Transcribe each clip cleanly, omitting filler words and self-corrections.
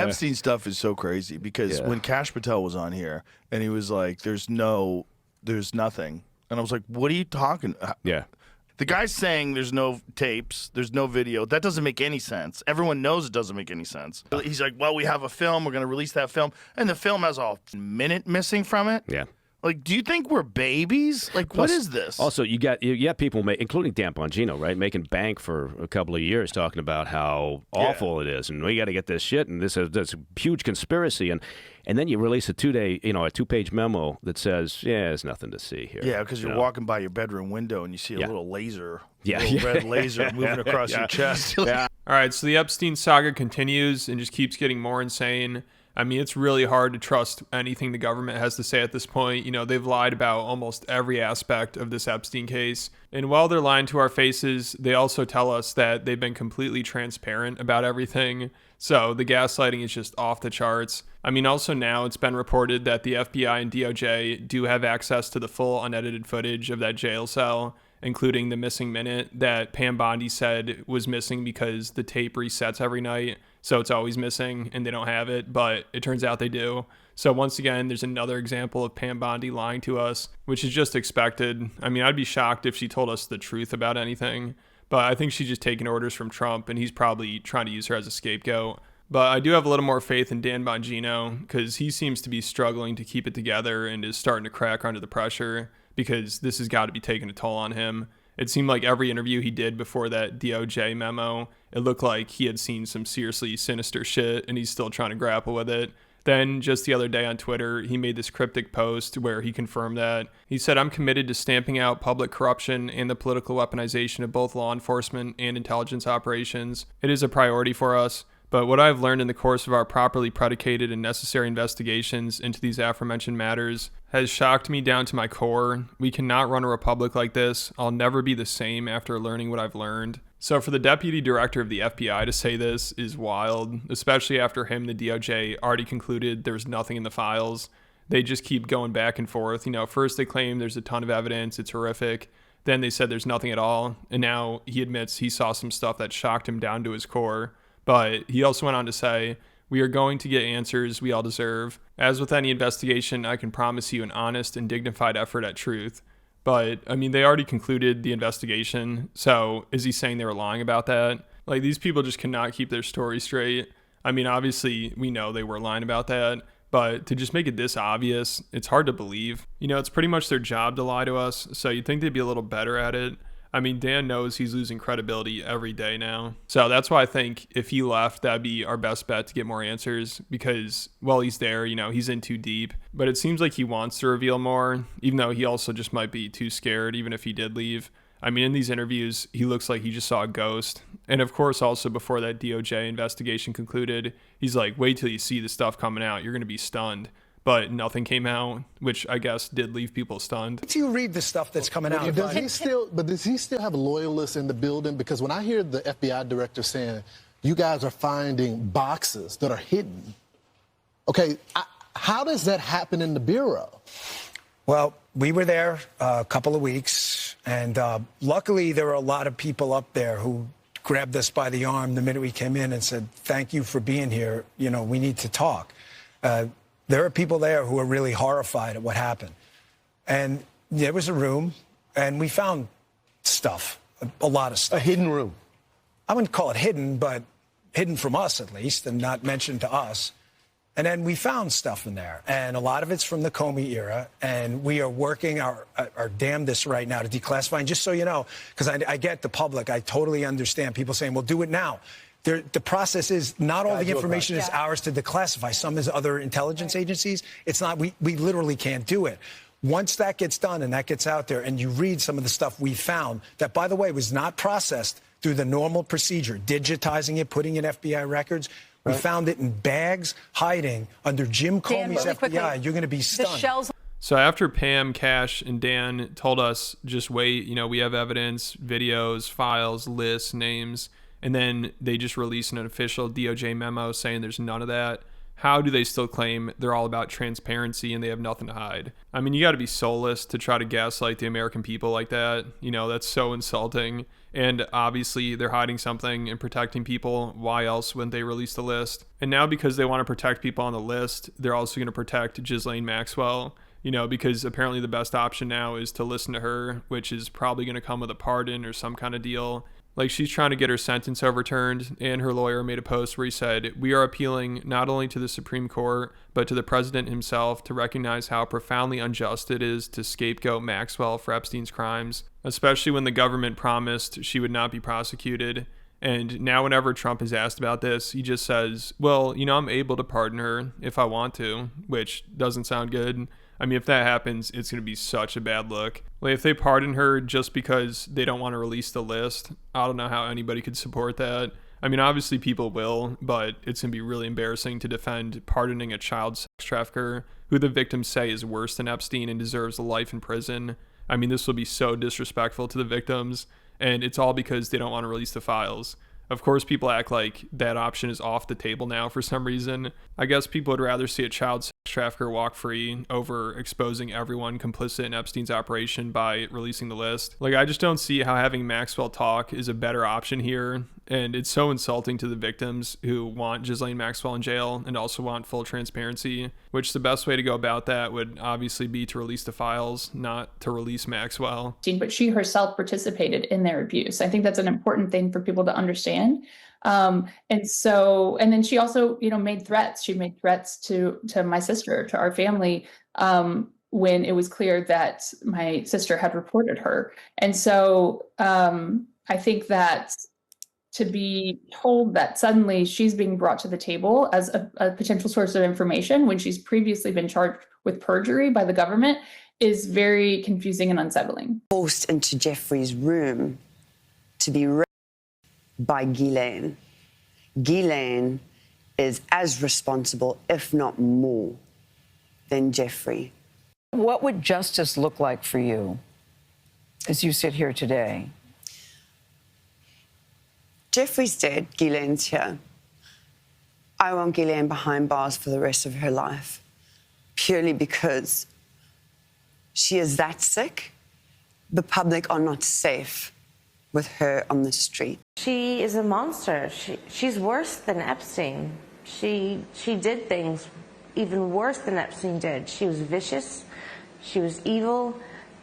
Epstein stuff is so crazy because when Kash Patel was on here and he was like, there's nothing. And I was like, what are you talking about? Yeah. The guy's saying there's no tapes, there's no video. That doesn't make any sense. Everyone knows it doesn't make any sense. He's like, well, we have a film. We're going to release that film. And the film has a minute missing from it. Yeah. Like, do you think we're babies? Like, Plus, what is this? Also, you got people, including Dan Bongino, right, making bank for a couple of years talking about how awful it is, and we got to get this shit, and this is huge conspiracy, and then you release a two-page memo that says, there's nothing to see here. Yeah, because you're walking by your bedroom window and you see a little laser, red laser moving across your chest. All right, so the Epstein saga continues and just keeps getting more insane. I mean, it's really hard to trust anything the government has to say at this point. You know, they've lied about almost every aspect of this Epstein case. And while they're lying to our faces, they also tell us that they've been completely transparent about everything. So the gaslighting is just off the charts. I mean, also now it's been reported that the FBI and DOJ do have access to the full unedited footage of that jail cell, including the missing minute that Pam Bondi said was missing because the tape resets every night. So it's always missing and they don't have it, but it turns out they do. So once again, there's another example of Pam Bondi lying to us, which is just expected. I mean, I'd be shocked if she told us the truth about anything, but I think she's just taking orders from Trump and he's probably trying to use her as a scapegoat. But I do have a little more faith in Dan Bongino because he seems to be struggling to keep it together and is starting to crack under the pressure because this has got to be taking a toll on him. It seemed like every interview he did before that DOJ memo, it looked like he had seen some seriously sinister shit and he's still trying to grapple with it. Then just the other day on Twitter, he made this cryptic post where he confirmed that. He said, "I'm committed to stamping out public corruption and the political weaponization of both law enforcement and intelligence operations. It is a priority for us. But what I've learned in the course of our properly predicated and necessary investigations into these aforementioned matters has shocked me down to my core. We cannot run a republic like this. I'll never be the same after learning what I've learned." So for the deputy director of the FBI to say this is wild, especially after him, the DOJ, already concluded there's nothing in the files. They just keep going back and forth. You know, first they claim there's a ton of evidence, it's horrific. Then they said there's nothing at all. And now he admits he saw some stuff that shocked him down to his core. But he also went on to say, "We are going to get answers we all deserve. As with any investigation, I can promise you an honest and dignified effort at truth." But, I mean, they already concluded the investigation. So is he saying they were lying about that? Like, these people just cannot keep their story straight. I mean, obviously, we know they were lying about that. But to just make it this obvious, it's hard to believe. You know, it's pretty much their job to lie to us. So you'd think they'd be a little better at it. I mean, Dan knows he's losing credibility every day now. So that's why I think if he left, that'd be our best bet to get more answers because while he's there, you know, he's in too deep. But it seems like he wants to reveal more, even though he also just might be too scared, even if he did leave. I mean, in these interviews, he looks like he just saw a ghost. And of course, also before that DOJ investigation concluded, he's like, wait till you see the stuff coming out. You're going to be stunned. But nothing came out, which I guess did leave people stunned. Wait till you read the stuff that's coming out. Does he still have loyalists in the building? Because when I hear the FBI director saying, you guys are finding boxes that are hidden, okay, how does that happen in the Bureau? Well, we were there a couple of weeks, and luckily there were a lot of people up there who grabbed us by the arm the minute we came in and said, "Thank you for being here. You know, we need to talk." There are people there who are really horrified at what happened. And there was a room, and we found stuff, a lot of stuff. A hidden room? I wouldn't call it hidden, but hidden from us at least, and not mentioned to us. And then we found stuff in there, and a lot of it's from the Comey era, and we are working our damnedest right now to declassify. And just so you know, because I get the public, I totally understand people saying, well, do it now. The process is not all the information is ours to declassify. Some is other intelligence agencies. It's not. We literally can't do it. Once that gets done and that gets out there and you read some of the stuff we found that, by the way, was not processed through the normal procedure, digitizing it, putting in FBI records. We found it in bags hiding under Jim Comey's FBI. You're going to be stunned. So after Pam, Kash, and Dan told us, just wait, you know, we have evidence, videos, files, lists, names, and then they just released an official DOJ memo saying there's none of that. how do they still claim they're all about transparency and they have nothing to hide? I mean, you got to be soulless to try to gaslight the American people like that. You know, that's so insulting. And obviously, they're hiding something and protecting people. Why else wouldn't they release the list? And now, because they want to protect people on the list, they're also going to protect Ghislaine Maxwell. You know, because apparently the best option now is to listen to her, which is probably going to come with a pardon or some kind of deal. Like, she's trying to get her sentence overturned, and her lawyer made a post where he said, "We are appealing not only to the Supreme Court, but to the president himself to recognize how profoundly unjust it is to scapegoat Maxwell for Epstein's crimes, especially when the government promised she would not be prosecuted." And now whenever Trump is asked about this, he just says, well, you know, I'm able to pardon her if I want to, which doesn't sound good. I mean, if that happens, it's going to be such a bad look. Like, if they pardon her just because they don't want to release the list, I don't know how anybody could support that. I mean, obviously people will, but it's going to be really embarrassing to defend pardoning a child sex trafficker who the victims say is worse than Epstein and deserves a life in prison. I mean, this will be so disrespectful to the victims, and it's all because they don't want to release the files. Of course, people act like that option is off the table now for some reason. I guess people would rather see a child sex trafficker walk free over exposing everyone complicit in Epstein's operation by releasing the list. Like, I just don't see how having Maxwell talk is a better option here. And it's so insulting to the victims who want Ghislaine Maxwell in jail and also want full transparency, which the best way to go about that would obviously be to release the files, not to release Maxwell. But she herself participated in their abuse. I think that's an important thing for people to understand. And then she also, you know, made threats. She made threats to my sister, to our family, when it was clear that my sister had reported her. And so I think that to be told that suddenly she's being brought to the table as a potential source of information when she's previously been charged with perjury by the government is very confusing and unsettling. Forced into Jeffrey's room to be raped by Ghislaine. Ghislaine is as responsible, if not more, than Jeffrey. What would justice look like for you as you sit here today? Jeffrey's dead, Ghislaine's here. I want Ghislaine behind bars for the rest of her life, purely because she is that sick. The public are not safe with her on the street. She is a monster. She's worse than Epstein. She did things even worse than Epstein did. She was vicious, she was evil,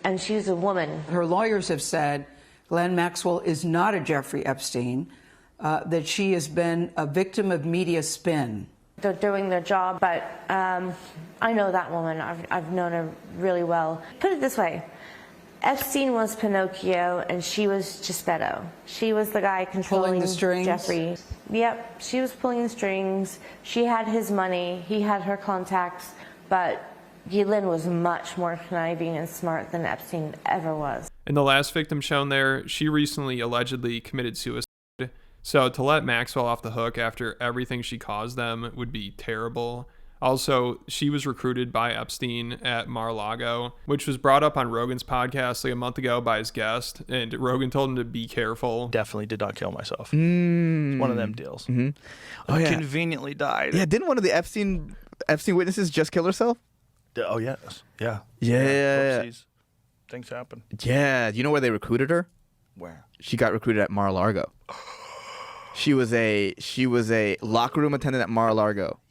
and she was a woman. Her lawyers have said Ghislaine Maxwell is not a Jeffrey Epstein, that she has been a victim of media spin. They're doing their job, but I know that woman. I've known her really well. Put it this way. Epstein was Pinocchio, and she was Geppetto. She was the guy controlling the strings. Jeffrey. Yep, she was pulling the strings. She had his money. He had her contacts. But Ghislaine was much more conniving and smart than Epstein ever was. And the last victim shown there, she recently allegedly committed suicide. So to let Maxwell off the hook after everything she caused them would be terrible. Also, she was recruited by Epstein at Mar-a-Lago, which was brought up on Rogan's podcast like a month ago by his guest, and Rogan told him to be careful. Definitely did not kill myself. It's one of them deals. Mm-hmm. Oh, yeah. Conveniently died. Yeah, didn't one of the Epstein witnesses just kill herself? Oh, yes. Yeah. Yeah. Oopsies. Things happen. Yeah. Do you know where they recruited her? Where? She got recruited at Mar-a-Lago. She was a locker room attendant at Mar-a-Lago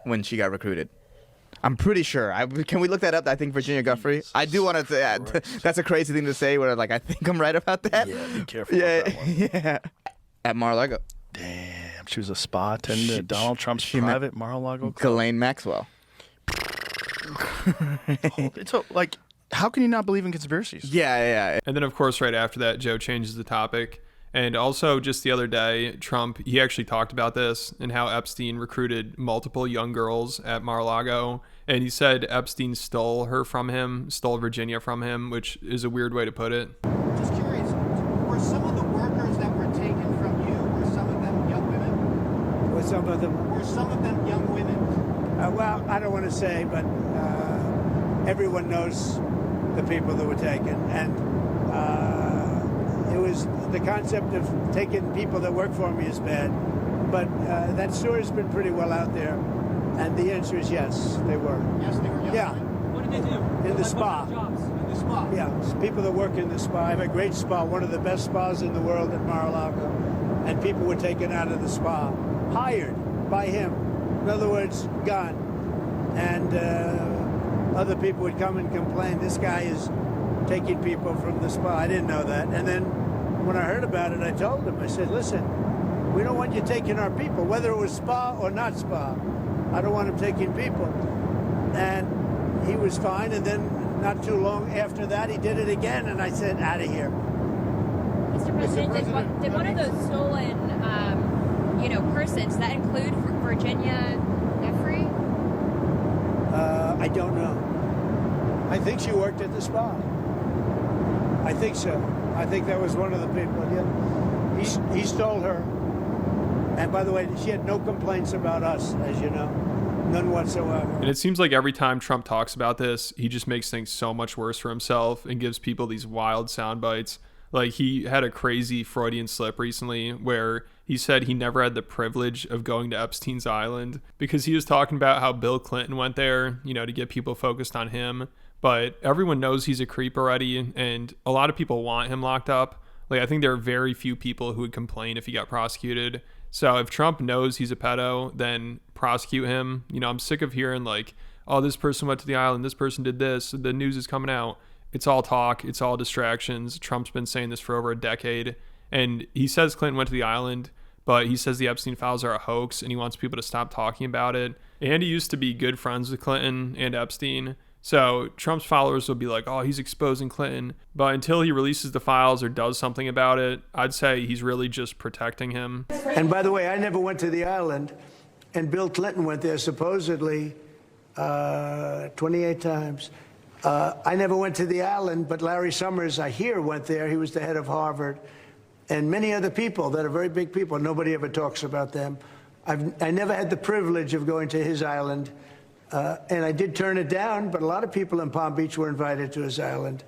when she got recruited. I'm pretty sure. Can we look that up? I think Virginia Guffrey. I do want to. That's a crazy thing to say. Where like I think I'm right about that. Yeah, be careful about that one. Yeah. At Mar-a-Lago. Damn, she was a spa attendant at Donald Trump's private Mar-a-Lago club. Ghislaine Maxwell. It's like, how can you not believe in conspiracies? Yeah. And then, of course, right after that, Joe changes the topic. And also, just the other day, Trump, he actually talked about this and how Epstein recruited multiple young girls at Mar-a-Lago. And he said Epstein stole Virginia from him, which is a weird way to put it. Just curious, were some of the workers that were taken from you, were some of them young women? Were some of them young women? Well, I don't want to say, but everyone knows the people that were taken. And it was the concept of taking people that work for me is bad. But that story's been pretty well out there. And the answer is yes, they were. Yes, they were young. Yeah. What did they do? In the spa. Jobs in the spa. Yeah, it's people that work in the spa. I have a great spa, one of the best spas in the world at Mar-a-Lago. And people were taken out of the spa, hired by him. In other words, gone. And other people would come and complain, this guy is taking people from the spa. I didn't know that. And then when I heard about it, I told him, I said, listen, we don't want you taking our people, whether it was spa or not spa. I don't want him taking people. And he was fine. And then not too long after that, he did it again. And I said, out of here. Mr. President, did one of those stolen, persons, that include Virginia Jeffrey? I don't know. I think she worked at the spa. I think so. I think that was one of the people, yeah. He stole her. And by the way, she had no complaints about us, as you know. None whatsoever. And it seems like every time Trump talks about this, he just makes things so much worse for himself and gives people these wild sound bites. Like, he had a crazy Freudian slip recently where he said he never had the privilege of going to Epstein's Island because he was talking about how Bill Clinton went there, to get people focused on him. But everyone knows he's a creep already, and a lot of people want him locked up. Like, I think there are very few people who would complain if he got prosecuted. So if Trump knows he's a pedo, then prosecute him. I'm sick of hearing like, oh, this person went to the island, this person did this, the news is coming out. It's all talk, it's all distractions. Trump's been saying this for over a decade. And he says Clinton went to the island, but he says the Epstein files are a hoax and he wants people to stop talking about it. And he used to be good friends with Clinton and Epstein. So Trump's followers will be like, oh, he's exposing Clinton. But until he releases the files or does something about it, I'd say he's really just protecting him. And by the way, I never went to the island, and Bill Clinton went there supposedly 28 times. I never went to the island, but Larry Summers, I hear, went there. He was the head of Harvard. And many other people that are very big people. Nobody ever talks about them. I never had the privilege of going to his island. And I did turn it down, but a lot of people in Palm Beach were invited to his island.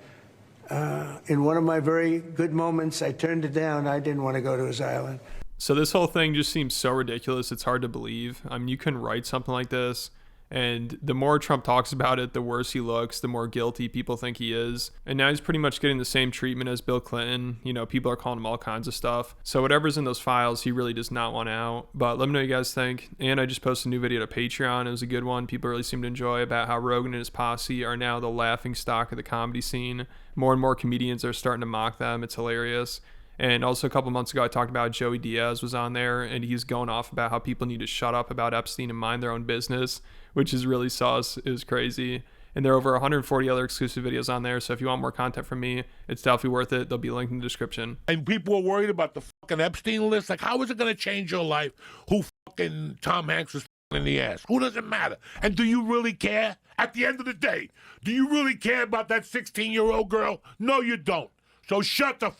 In one of my very good moments, I turned it down. I didn't want to go to his island. So this whole thing just seems so ridiculous. It's hard to believe. I mean, you couldn't write something like this. And the more Trump talks about it, the worse he looks, the more guilty people think he is. And now he's pretty much getting the same treatment as Bill Clinton. People are calling him all kinds of stuff. So whatever's in those files, he really does not want out. But let me know what you guys think. And I just posted a new video to Patreon. It was a good one. People really seem to enjoy about how Rogan and his posse are now the laughing stock of the comedy scene. More and more comedians are starting to mock them. It's hilarious. And also a couple months ago, I talked about Joey Diaz was on there, and he's going off about how people need to shut up about Epstein and mind their own business, which is really sus. It was crazy. And there are over 140 other exclusive videos on there. So if you want more content from me, it's definitely worth it. They'll be linked in the description. And people are worried about the fucking Epstein list. Like, how is it going to change your life? Who fucking Tom Hanks was in the ass? Who does it matter? And do you really care? At the end of the day, do you really care about that 16-year-old girl? No, you don't. So shut the